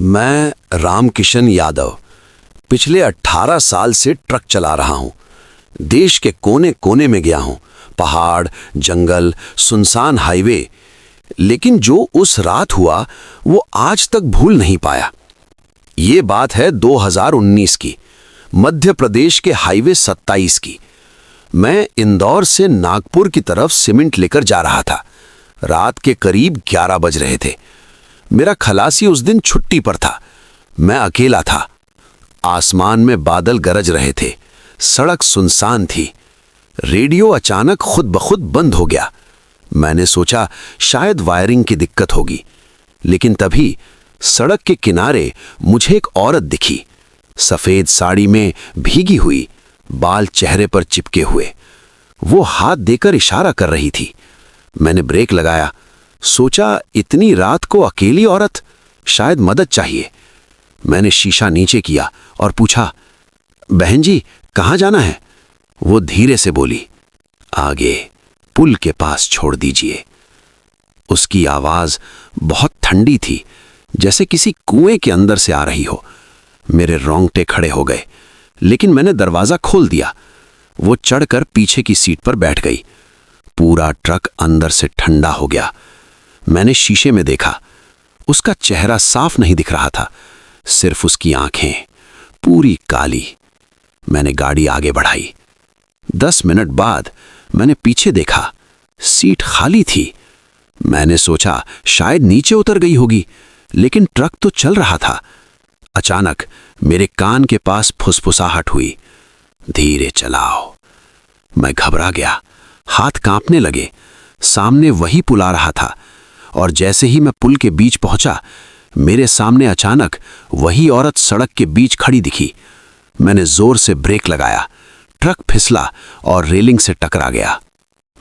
मैं रामकिशन यादव पिछले 18 साल से ट्रक चला रहा हूं। देश के कोने कोने में गया हूं, पहाड़, जंगल, सुनसान हाईवे। लेकिन जो उस रात हुआ वो आज तक भूल नहीं पाया। ये बात है 2019 की, मध्य प्रदेश के हाईवे 27 की। मैं इंदौर से नागपुर की तरफ सीमेंट लेकर जा रहा था। रात के करीब 11 बज रहे थे। मेरा खलासी उस दिन छुट्टी पर था। मैं अकेला था। आसमान में बादल गरज रहे थे। सड़क सुनसान थी। रेडियो अचानक खुद ब खुद बंद हो गया। मैंने सोचा शायद वायरिंग की दिक्कत होगी, लेकिन तभी सड़क के किनारे मुझे एक औरत दिखी। सफेद साड़ी में भीगी हुई, बाल चेहरे पर चिपके हुए। वो हाथ देकर इशारा कर रही थी। मैंने ब्रेक लगाया। सोचा इतनी रात को अकेली औरत, शायद मदद चाहिए। मैंने शीशा नीचे किया और पूछा, बहन जी कहाँ जाना है? वो धीरे से बोली, आगे पुल के पास छोड़ दीजिए। उसकी आवाज बहुत ठंडी थी, जैसे किसी कुएं के अंदर से आ रही हो। मेरे रोंगटे खड़े हो गए, लेकिन मैंने दरवाजा खोल दिया। वो चढ़कर पीछे की सीट पर बैठ गई। पूरा ट्रक अंदर से ठंडा हो गया। मैंने शीशे में देखा। उसका चेहरा साफ नहीं दिख रहा था, सिर्फ उसकी आंखें पूरी काली। मैंने गाड़ी आगे बढ़ाई। 10 मिनट बाद मैंने पीछे देखा, सीट खाली थी। मैंने सोचा शायद नीचे उतर गई होगी, लेकिन ट्रक तो चल रहा था। अचानक मेरे कान के पास फुसफुसाहट हुई, धीरे चलाओ। मैं घबरा गया, हाथ कांपने लगे। सामने वही पुल आ रहा था, और जैसे ही मैं पुल के बीच पहुंचा, मेरे सामने अचानक वही औरत सड़क के बीच खड़ी दिखी। मैंने जोर से ब्रेक लगाया। ट्रक फिसला और रेलिंग से टकरा गया।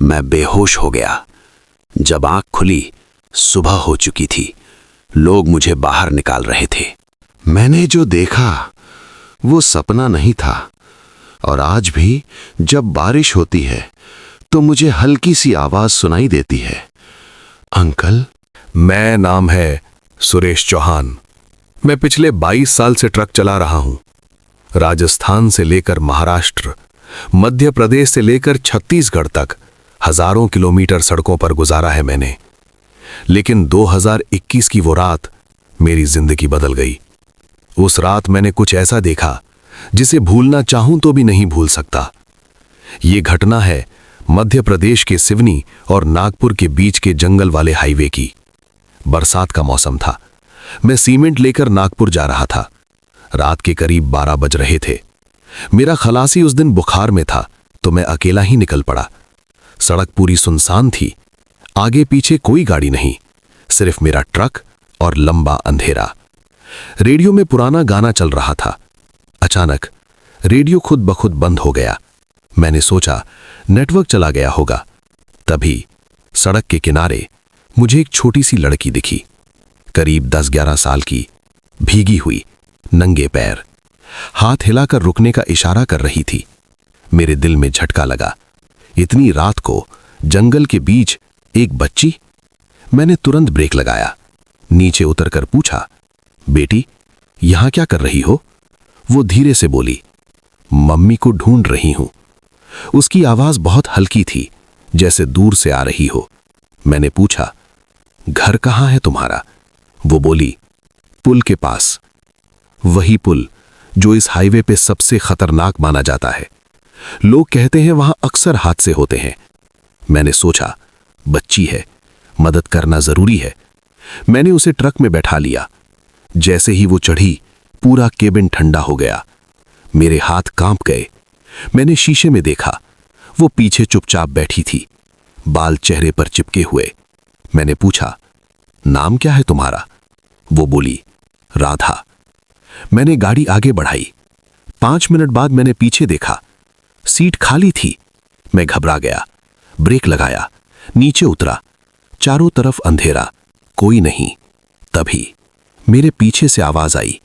मैं बेहोश हो गया। जब आंख खुली, सुबह हो चुकी थी। लोग मुझे बाहर निकाल रहे थे। मैंने जो देखा वो सपना नहीं था, और आज भी जब बारिश होती है तो मुझे हल्की सी आवाज सुनाई देती है, अंकल। मैं नाम है सुरेश चौहान। मैं पिछले 22 साल से ट्रक चला रहा हूं। राजस्थान से लेकर महाराष्ट्र, मध्य प्रदेश से लेकर छत्तीसगढ़ तक हजारों किलोमीटर सड़कों पर गुजारा है मैंने। लेकिन 2021 की वो रात मेरी जिंदगी बदल गई। उस रात मैंने कुछ ऐसा देखा जिसे भूलना चाहूं तो भी नहीं भूल सकता। ये घटना है मध्य प्रदेश के सिवनी और नागपुर के बीच के जंगल वाले हाईवे की। बरसात का मौसम था। मैं सीमेंट लेकर नागपुर जा रहा था। रात के करीब 12 बज रहे थे। मेरा खलासी उस दिन बुखार में था, तो मैं अकेला ही निकल पड़ा। सड़क पूरी सुनसान थी। आगे पीछे कोई गाड़ी नहीं, सिर्फ मेरा ट्रक और लंबा अंधेरा। रेडियो में पुराना गाना चल रहा था। अचानक रेडियो खुद ब खुद बंद हो गया। मैंने सोचा नेटवर्क चला गया होगा। तभी सड़क के किनारे मुझे एक छोटी सी लड़की दिखी, करीब 10-11 साल की, भीगी हुई, नंगे पैर, हाथ हिलाकर रुकने का इशारा कर रही थी। मेरे दिल में झटका लगा। इतनी रात को जंगल के बीच एक बच्ची। मैंने तुरंत ब्रेक लगाया। नीचे उतरकर पूछा, बेटी यहां क्या कर रही हो? वो धीरे से बोली, मम्मी को ढूंढ रही हूं। उसकी आवाज बहुत हल्की थी, जैसे दूर से आ रही हो। मैंने पूछा, घर कहाँ है तुम्हारा? वो बोली, पुल के पास। वही पुल जो इस हाईवे पे सबसे खतरनाक माना जाता है। लोग कहते हैं वहां अक्सर हादसे होते हैं। मैंने सोचा बच्ची है, मदद करना जरूरी है। मैंने उसे ट्रक में बैठा लिया। जैसे ही वो चढ़ी, पूरा केबिन ठंडा हो गया। मेरे हाथ कांप गए। मैंने शीशे में देखा, वो पीछे चुपचाप बैठी थी, बाल चेहरे पर चिपके हुए। मैंने पूछा, नाम क्या है तुम्हारा? वो बोली, राधा। मैंने गाड़ी आगे बढ़ाई। 5 मिनट बाद मैंने पीछे देखा, सीट खाली थी। मैं घबरा गया, ब्रेक लगाया, नीचे उतरा। चारों तरफ अंधेरा, कोई नहीं। तभी मेरे पीछे से आवाज आई,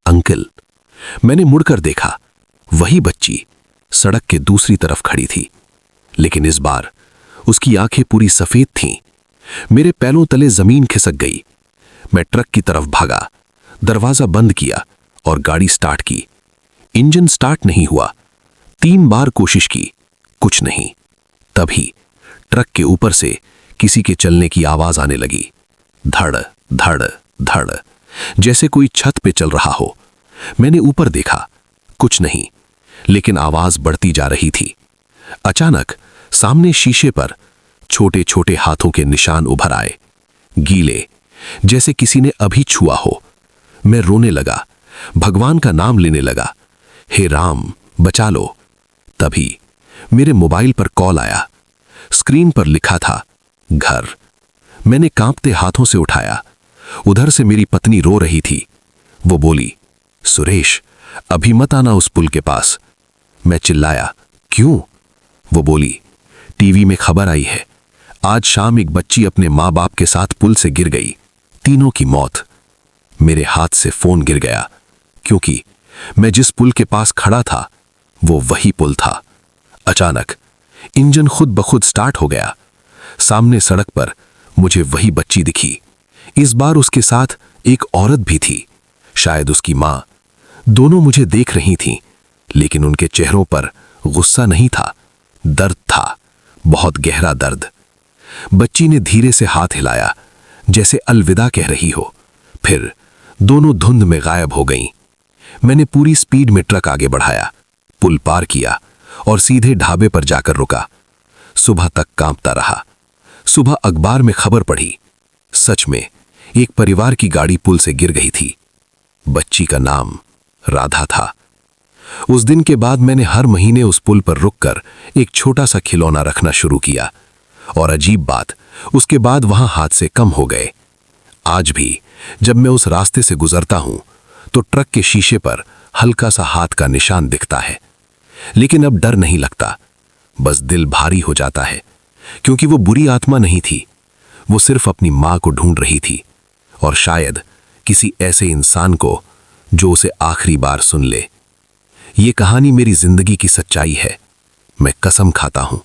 अंकल। मैंने मुड़कर देखा, वही बच्ची सड़क के दूसरी तरफ खड़ी थी, लेकिन इस बार उसकी आंखें पूरी सफेद थीं। मेरे पैरों तले जमीन खिसक गई। मैं ट्रक की तरफ भागा। दरवाजा बंद किया और गाड़ी स्टार्ट की। इंजन स्टार्ट नहीं हुआ। 3 बार कोशिश की, कुछ नहीं। तभी ट्रक के ऊपर से किसी के चलने की आवाज आने लगी। धड़ धड़ धड़, जैसे कोई छत पे चल रहा हो। मैंने ऊपर देखा, कुछ नहीं, लेकिन आवाज बढ़ती जा रही थी। अचानक सामने शीशे पर छोटे छोटे हाथों के निशान उभर आए, गीले, जैसे किसी ने अभी छुआ हो। मैं रोने लगा, भगवान का नाम लेने लगा, हे राम बचा लो। तभी मेरे मोबाइल पर कॉल आया। स्क्रीन पर लिखा था घर। मैंने कांपते हाथों से उठाया। उधर से मेरी पत्नी रो रही थी। वो बोली, सुरेश अभी मत आना उस पुल के पास। मैं चिल्लाया, क्यों? वो बोली, टीवी में खबर आई है, आज शाम एक बच्ची अपने माँ बाप के साथ पुल से गिर गई, तीनों की मौत। मेरे हाथ से फोन गिर गया, क्योंकि मैं जिस पुल के पास खड़ा था वो वही पुल था। अचानक इंजन खुद ब खुद स्टार्ट हो गया। सामने सड़क पर मुझे वही बच्ची दिखी। इस बार उसके साथ एक औरत भी थी, शायद उसकी मां। दोनों मुझे देख रही थीं, लेकिन उनके चेहरों पर गुस्सा नहीं था, दर्द था, बहुत गहरा दर्द। बच्ची ने धीरे से हाथ हिलाया, जैसे अलविदा कह रही हो। फिर दोनों धुंध में गायब हो गईं। मैंने पूरी स्पीड में ट्रक आगे बढ़ाया, पुल पार किया और सीधे ढाबे पर जाकर रुका। सुबह तक कांपता रहा। सुबह अखबार में खबर पढ़ी, सच में एक परिवार की गाड़ी पुल से गिर गई थी। बच्ची का नाम राधा था। उस दिन के बाद मैंने हर महीने उस पुल पर रुककर एक छोटा सा खिलौना रखना शुरू किया। और अजीब बात, उसके बाद वहां हादसे कम हो गए। आज भी जब मैं उस रास्ते से गुजरता हूं तो ट्रक के शीशे पर हल्का सा हाथ का निशान दिखता है। लेकिन अब डर नहीं लगता, बस दिल भारी हो जाता है, क्योंकि वो बुरी आत्मा नहीं थी। वो सिर्फ अपनी मां को ढूंढ रही थी, और शायद किसी ऐसे इंसान को जो उसे आखिरी बार सुन ले। ये कहानी मेरी जिंदगी की सच्चाई है, मैं कसम खाता हूं।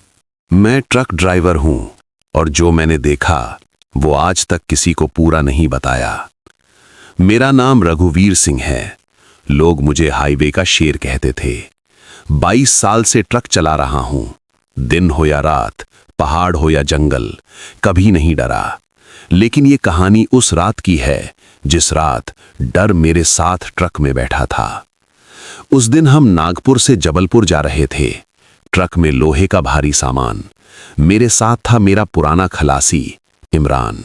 मैं ट्रक ड्राइवर हूं, और जो मैंने देखा वो आज तक किसी को पूरा नहीं बताया। मेरा नाम रघुवीर सिंह है। लोग मुझे हाईवे का शेर कहते थे। 22 साल से ट्रक चला रहा हूं। दिन हो या रात, पहाड़ हो या जंगल, कभी नहीं डरा। लेकिन ये कहानी उस रात की है जिस रात डर मेरे साथ ट्रक में बैठा था। उस दिन हम नागपुर से जबलपुर जा रहे थे। ट्रक में लोहे का भारी सामान। मेरे साथ था मेरा पुराना खलासी इमरान।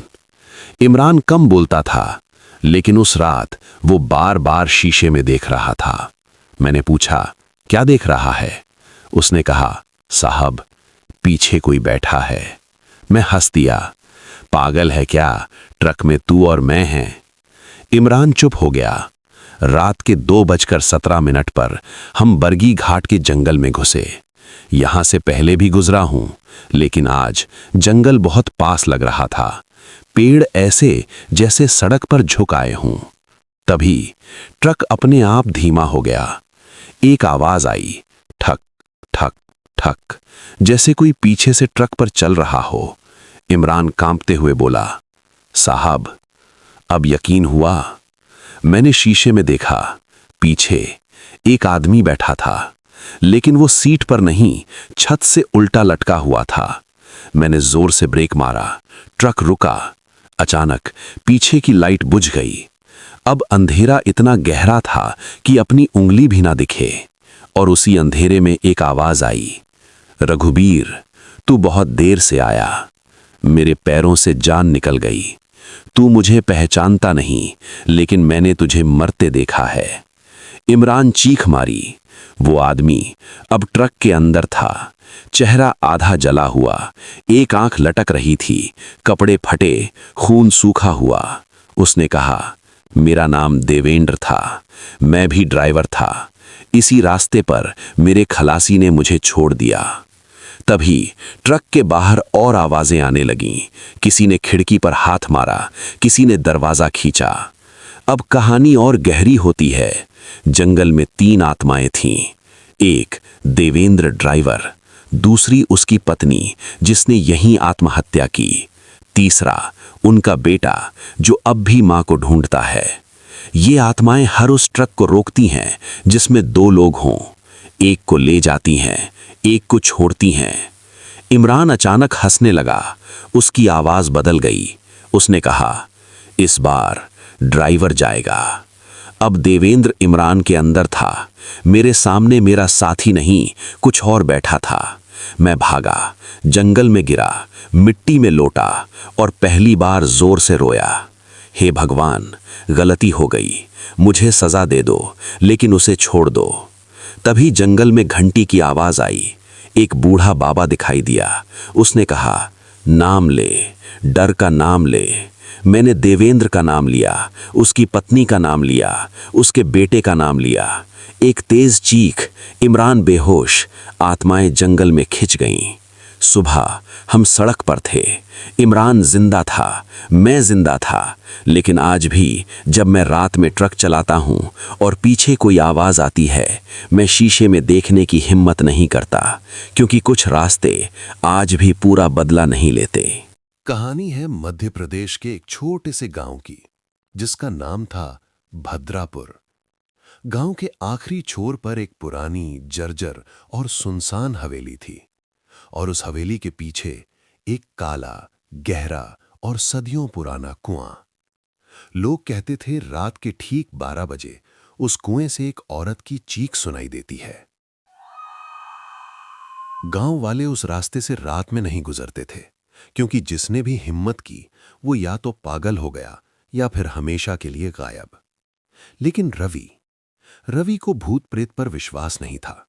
इमरान कम बोलता था, लेकिन उस रात वो बार बार शीशे में देख रहा था। मैंने पूछा, क्या देख रहा है? उसने कहा, साहब पीछे कोई बैठा है। मैं हंस दिया, पागल है क्या, ट्रक में तू और मैं हैं। इमरान चुप हो गया। रात के 2:17 पर हम बरगी घाट के जंगल में घुसे। यहां से पहले भी गुजरा हूं, लेकिन आज जंगल बहुत पास लग रहा था। पेड़ ऐसे जैसे सड़क पर झुक आए हों। तभी ट्रक अपने आप धीमा हो गया। एक आवाज आई, ठक ठक ठक, जैसे कोई पीछे से ट्रक पर चल रहा हो। इमरान कांपते हुए बोला, साहब अब यकीन हुआ? मैंने शीशे में देखा, पीछे एक आदमी बैठा था, लेकिन वो सीट पर नहीं, छत से उल्टा लटका हुआ था। मैंने जोर से ब्रेक मारा, ट्रक रुका। अचानक पीछे की लाइट बुझ गई। अब अंधेरा इतना गहरा था कि अपनी उंगली भी ना दिखे। और उसी अंधेरे में एक आवाज आई, रघुवीर तू बहुत देर से आया। मेरे पैरों से जान निकल गई। तू मुझे पहचानता नहीं, लेकिन मैंने तुझे मरते देखा है। इमरान चीख मारी। वो आदमी अब ट्रक के अंदर था। चेहरा आधा जला हुआ, एक आंख लटक रही थी, कपड़े फटे, खून सूखा हुआ। उसने कहा, मेरा नाम देवेंद्र था, मैं भी ड्राइवर था। इसी रास्ते पर मेरे खलासी ने मुझे छोड़ दिया। तभी ट्रक के बाहर और आवाजें आने लगीं। किसी ने खिड़की पर हाथ मारा, किसी ने दरवाजा खींचा। अब कहानी और गहरी होती है। जंगल में 3 आत्माएं थीं। एक देवेंद्र ड्राइवर, दूसरी उसकी पत्नी जिसने यहीं आत्महत्या की, तीसरा उनका बेटा जो अब भी मां को ढूंढता है। ये आत्माएं हर उस ट्रक को रोकती हैं जिसमें 2 लोग हों। एक को ले जाती हैं, एक को छोड़ती हैं। इमरान अचानक हंसने लगा। उसकी आवाज बदल गई। उसने कहा, इस बार ड्राइवर जाएगा। अब देवेंद्र इमरान के अंदर था। मेरे सामने मेरा साथी नहीं, कुछ और बैठा था। मैं भागा, जंगल में गिरा, मिट्टी में लोटा और पहली बार जोर से रोया। हे भगवान, गलती हो गई, मुझे सजा दे दो, लेकिन उसे छोड़ दो। तभी जंगल में घंटी की आवाज आई। एक बूढ़ा बाबा दिखाई दिया। उसने कहा, नाम ले, डर का नाम ले। मैंने देवेंद्र का नाम लिया, उसकी पत्नी का नाम लिया, उसके बेटे का नाम लिया। एक तेज चीख, इमरान बेहोश, आत्माएं जंगल में खिंच गईं। सुबह हम सड़क पर थे। इमरान जिंदा था, मैं जिंदा था, लेकिन आज भी जब मैं रात में ट्रक चलाता हूं और पीछे कोई आवाज आती है, मैं शीशे में देखने की हिम्मत नहीं करता, क्योंकि कुछ रास्ते आज भी पूरा बदला नहीं लेते। कहानी है मध्य प्रदेश के एक छोटे से गांव की, जिसका नाम था भद्रापुर। गांव के आखिरी छोर पर एक पुरानी, जर्जर और सुनसान हवेली थी, और उस हवेली के पीछे एक काला, गहरा और सदियों पुराना कुआं। लोग कहते थे रात के ठीक 12 बजे उस कुएं से एक औरत की चीख सुनाई देती है। गांव वाले उस रास्ते से रात में नहीं गुजरते थे, क्योंकि जिसने भी हिम्मत की वो या तो पागल हो गया या फिर हमेशा के लिए गायब। लेकिन रवि को भूत प्रेत पर विश्वास नहीं था।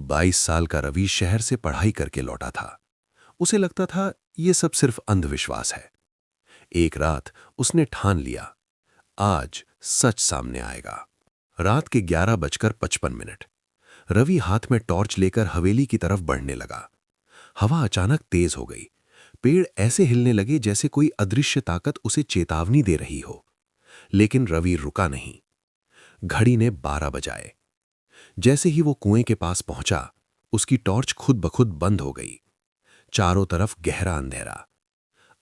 22 साल का रवि शहर से पढ़ाई करके लौटा था। उसे लगता था ये सब सिर्फ अंधविश्वास है। एक रात उसने ठान लिया, आज सच सामने आएगा। रात के 11:55 रवि हाथ में टॉर्च लेकर हवेली की तरफ बढ़ने लगा। हवा अचानक तेज हो गई। पेड़ ऐसे हिलने लगे जैसे कोई अदृश्य ताकत उसे चेतावनी दे रही हो। लेकिन रवि रुका नहीं। घड़ी ने 12 बजाए। जैसे ही वो कुएं के पास पहुंचा, उसकी टॉर्च खुद ब खुद बंद हो गई। चारों तरफ गहरा अंधेरा।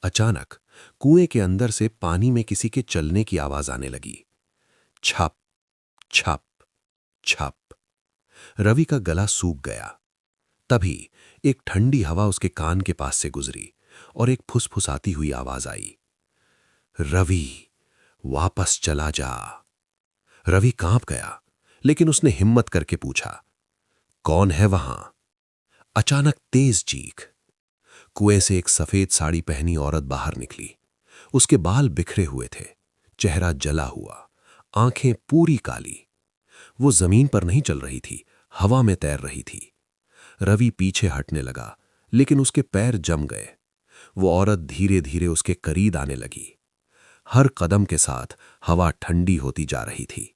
अचानक कुएं के अंदर से पानी में किसी के चलने की आवाज आने लगी। छप छप छप। रवि का गला सूख गया। तभी एक ठंडी हवा उसके कान के पास से गुजरी और एक फुसफुसाती हुई आवाज आई, रवि, वापस चला जा। रवि कांप गया, लेकिन उसने हिम्मत करके पूछा, कौन है वहां? अचानक तेज चीख। कुएं से एक सफेद साड़ी पहनी औरत बाहर निकली। उसके बाल बिखरे हुए थे, चेहरा जला हुआ, आंखें पूरी काली। वो जमीन पर नहीं चल रही थी, हवा में तैर रही थी। रवि पीछे हटने लगा, लेकिन उसके पैर जम गए। वो औरत धीरे धीरे उसके करीब आने लगी। हर कदम के साथ हवा ठंडी होती जा रही थी।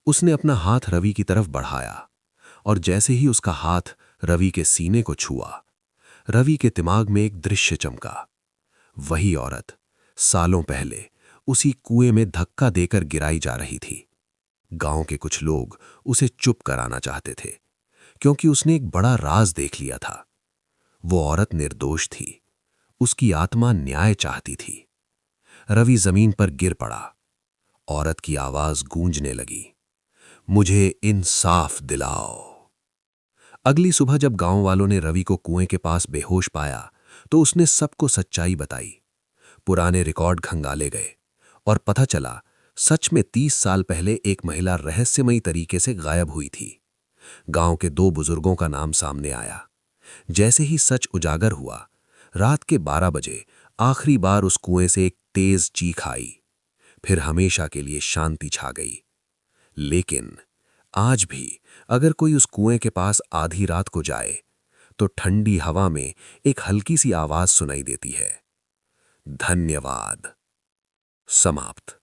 उसने अपना हाथ रवि की तरफ बढ़ाया, और जैसे ही उसका हाथ रवि के सीने को छुआ, रवि के दिमाग में एक दृश्य चमका। वही औरत सालों पहले उसी कुएं में धक्का देकर गिराई जा रही थी। गांव के कुछ लोग उसे चुप कराना चाहते थे, क्योंकि उसने एक बड़ा राज देख लिया था। वो औरत निर्दोष थी, उसकी आत्मा न्याय चाहती थी। रवि जमीन पर गिर पड़ा। औरत की आवाज गूंजने लगी, मुझे इंसाफ दिलाओ। अगली सुबह जब गांव वालों ने रवि को कुएं के पास बेहोश पाया, तो उसने सबको सच्चाई बताई। पुराने रिकॉर्ड खंगाले गए और पता चला सच में 30 साल पहले एक महिला रहस्यमयी तरीके से गायब हुई थी। गांव के 2 बुजुर्गों का नाम सामने आया। जैसे ही सच उजागर हुआ, रात के 12 बजे आखिरी बार उस कुएं से एक तेज चीख आई। फिर हमेशा के लिए शांति छा गई। लेकिन आज भी अगर कोई उस कुएं के पास आधी रात को जाए, तो ठंडी हवा में एक हल्की सी आवाज सुनाई देती है, धन्यवाद। समाप्त।